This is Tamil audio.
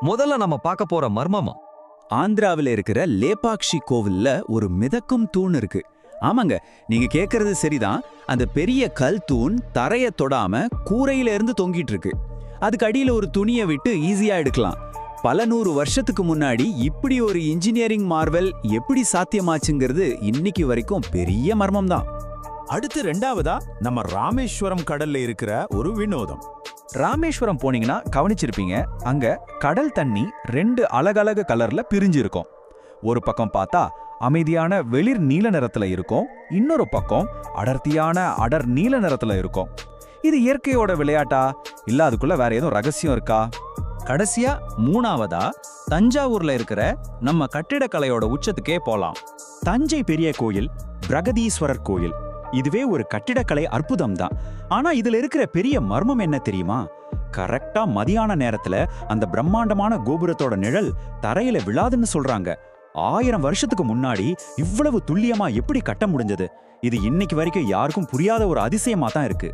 முதல்ல நம்ம பார்க்க போற மர்மமா ஆந்திராவில் இருக்கிற லேபாக்ஷி கோவில்ல ஒரு மிதக்கும் தூண் இருக்கு. ஆமாங்க, நீங்க கேக்குறது சரிதான். அந்த பெரிய கல் தூண் தரைய தொடாம கூரையில இருந்து தொங்கிட்டு இருக்கு. அதுக்கு அடியில ஒரு துணியை விட்டு ஈஸியா எடுக்கலாம். பல 100 வருஷத்துக்கு முன்னாடி இப்படி ஒரு இன்ஜினியரிங் மார்வெல் எப்படி சாத்தியமாச்சுங்கிறது இன்னைக்கு வரைக்கும் பெரிய மர்மம் தான். அடுத்து ரெண்டாவதா நம்ம ராமேஸ்வரம் கடல்ல இருக்கிற ஒரு வினோதம். ராமேஸ்வரம் போனீங்கன்னா கவனிச்சிருப்பீங்க, அங்க கடல் தண்ணி 2 அலகலக கலர்ல பிரிஞ்சு இருக்கும். ஒரு பக்கம் பார்த்தா அமைதியான வெளிர் நீல நிறத்துல இருக்கும், இன்னொரு பக்கம் அடர்த்தியான அடர் நீல நிறத்துல இருக்கும். இது இயற்கையோட விளையாட்டா இல்ல அதுக்குள்ள வேற ஏதோ ரகசியம் இருக்கா? கடைசியா 3ஆவதா தஞ்சாவூர்ல இருக்கிற நம்ம கட்டிடக்கலையோட உச்சத்துக்கே போலாம். தஞ்சை பெரிய கோயில், பிரகதீஸ்வரர் கோயில், இதுவே ஒரு கட்டிடக்கலை அற்புதம் தான். ஆனா இதுல இருக்கிற பெரிய மர்மம் என்ன தெரியுமா? கரெக்டா மதியான நேரத்துல அந்த பிரம்மாண்டமான கோபுரத்தோட நிழல் தரையில விழாதுன்னு சொல்றாங்க. 1000 வருஷத்துக்கு முன்னாடி இவ்வளவு துல்லியமா எப்படி கட்ட முடிஞ்சது? இது இன்னைக்கு வரைக்கும் யாருக்கும் புரியாத ஒரு அதிசயமா தான் இருக்கு.